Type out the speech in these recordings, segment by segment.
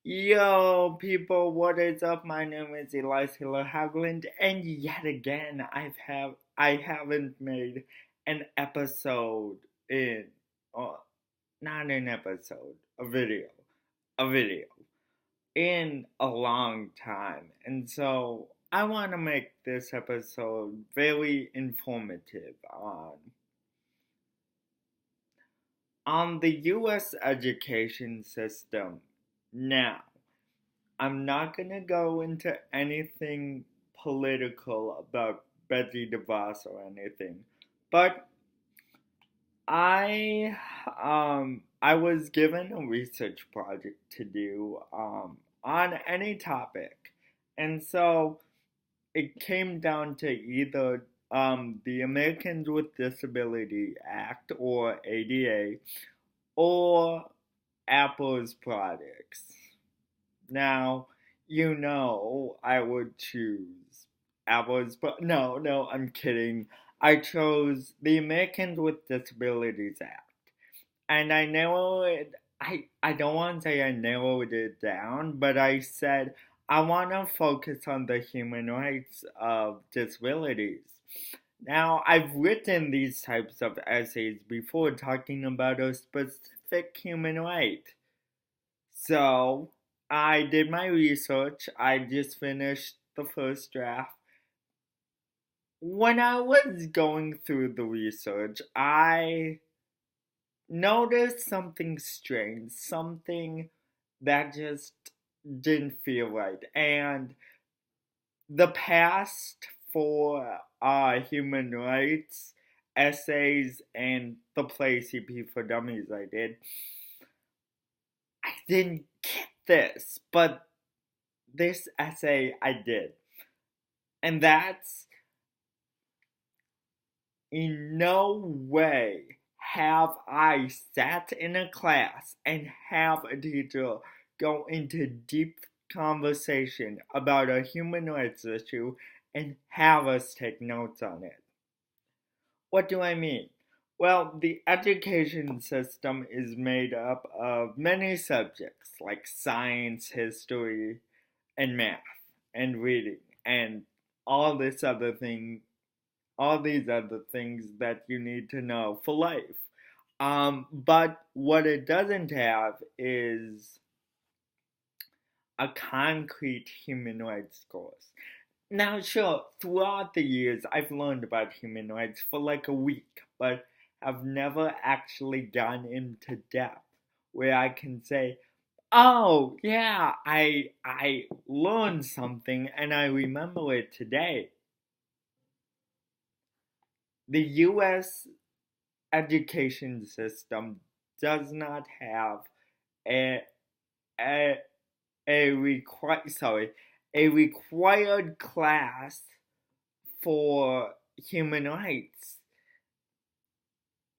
Yo, people, what is up? My name is Sailer-Haugland, and yet again, I haven't made an episode in, uh, not an episode, a video in a long time, and so I want to make this episode very informative on the U.S. education system now. I'm not gonna go into anything political about Betsy DeVos or anything, but I I was given a research project to do on any topic, and so it came down to either the Americans with Disability Act or ADA or Apple's products. Now, I would choose Apple's, but no, I'm kidding. I chose the Americans with Disabilities Act. And I narrowed it, I don't want to say I narrowed it down, but I said I want to focus on the human rights of disabilities. Now, I've written these types of essays before talking about a specific human right. So I did my research. I just finished the first draft. When I was going through the research, I noticed something strange, something that just didn't feel right. And the past for human rights essays and the play CP for Dummies I didn't get this, but this essay I did. And that's in no way have I sat in a class and have a teacher go into deep conversation about a human rights issue and have us take notes on it. What do I mean? Well, the education system is made up of many subjects like science, history, and math, and reading, and all this other thing, all these other things that you need to know for life. But what it doesn't have is a concrete human rights course. Now, sure, throughout the years, I've learned about human rights for like a week, but I've never actually gone into depth where I can say, "Oh, yeah, I learned something and I remember it today." The US education system does not have a a a required class for human rights.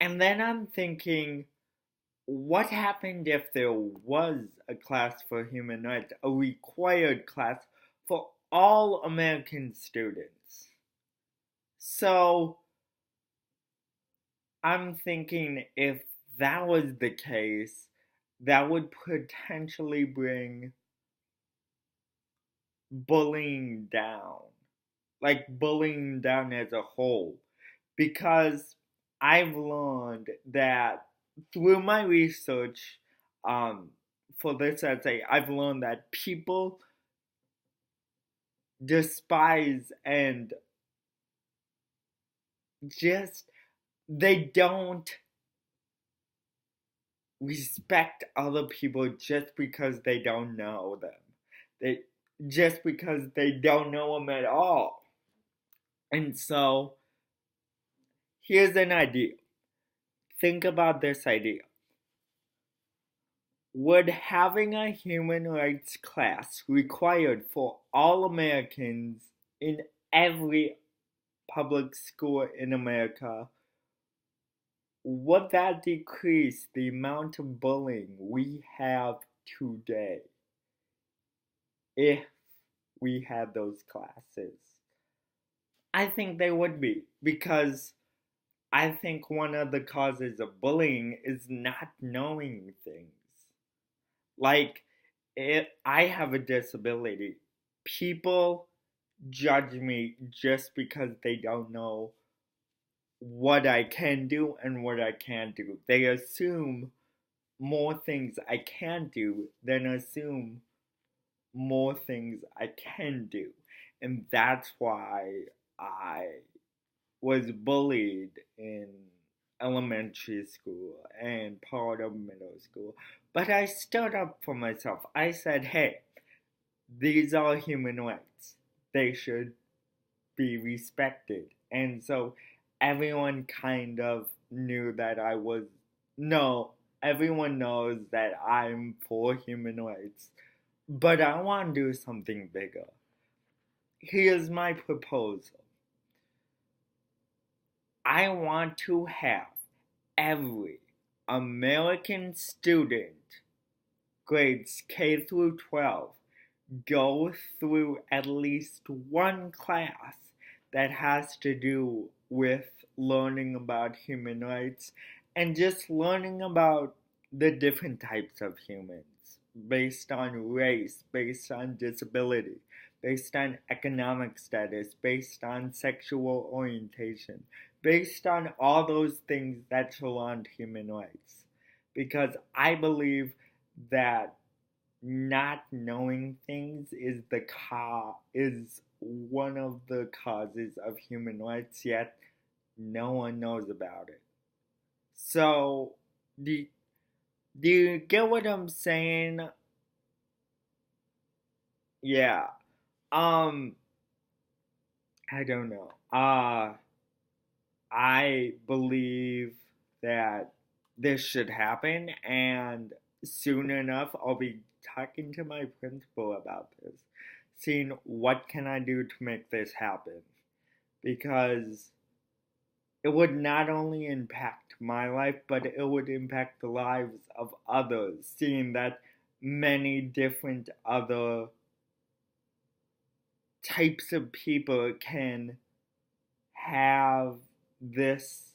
And then I'm thinking, what happened if there was a class for human rights, a required class for all American students? So I'm thinking if that was the case, that would potentially bring bullying down, like bullying down as a whole, because I've learned that through my research um, for this essay, I've learned that people despise and just they don't respect other people just because they don't know them. They just because they don't know them at all. And so here's an idea. Think about this idea. Would having a human rights class required for all Americans in every public school in America, would that decrease the amount of bullying we have today if we had those classes? I think they would be, because I think one of the causes of bullying is not knowing things. Like, I have a disability. People judge me just because they don't know what I can do and what I can't do. They assume more things I can do than assume more things I can do. And that's why I was bullied in elementary school and part of middle school. But I stood up for myself. I said, hey, these are human rights. They should be respected. And so everyone kind of knew that I was, no, everyone knows that I'm for human rights. But I want to do something bigger. Here's my proposal. I want to have every American student, grades K through 12, go through at least one class that has to do with learning about human rights and just learning about the different types of humans based on race, based on disability, based on economic status, based on sexual orientation, based on all those things that surround human rights. Because I believe that not knowing things is one of the causes of human rights, yet no one knows about it. So do, do you get what I'm saying? Yeah. Um I don't know. I believe that this should happen, and soon enough I'll be talking to my principal about this, seeing what can I do to make this happen, because it would not only impact my life, but it would impact the lives of others, seeing that many different other types of people can have this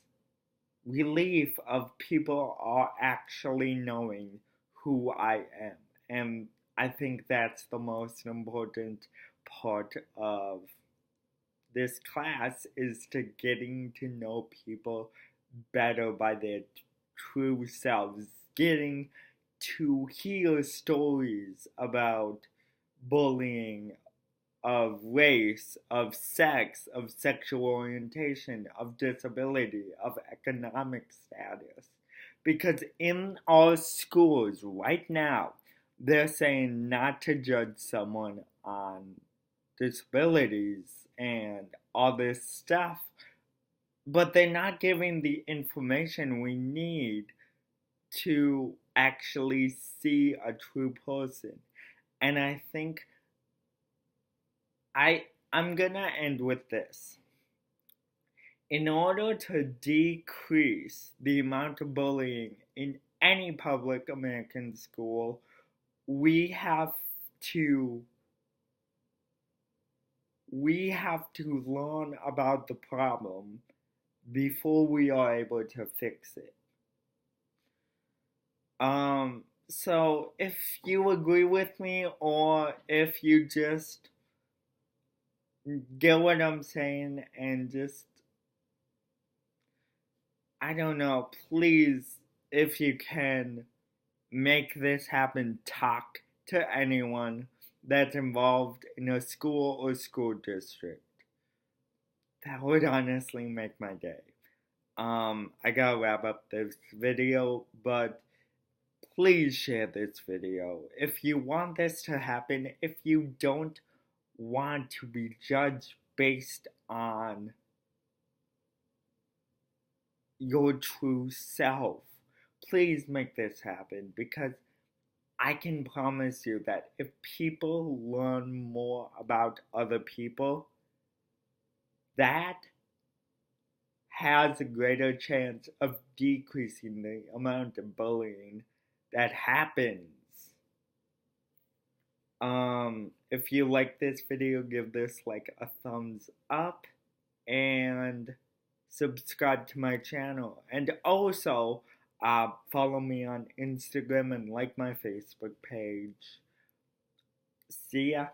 relief of people are actually knowing who I am. And I think that's the most important part of this class, is to getting to know people better by their true selves, getting to hear stories about bullying, of race, of sex, of sexual orientation, of disability, of economic status. Because in our schools right now, they're saying not to judge someone on disabilities and all this stuff, but they're not giving the information we need to actually see a true person. And I think I'm gonna end with this. In order to decrease the amount of bullying in any public American school, we have to learn about the problem before we are able to fix it. So if you agree with me, or if you just get what I'm saying and just, I don't know, please, if you can, make this happen. Talk to anyone that's involved in a school or school district. That would honestly make my day. I gotta wrap up this video, but please share this video if you want this to happen. If you don't want to be judged based on your true self, please make this happen, because I can promise you that if people learn more about other people, that has a greater chance of decreasing the amount of bullying that happens. If you like this video, give this like a thumbs up and subscribe to my channel. And also, follow me on Instagram and like my Facebook page. See ya.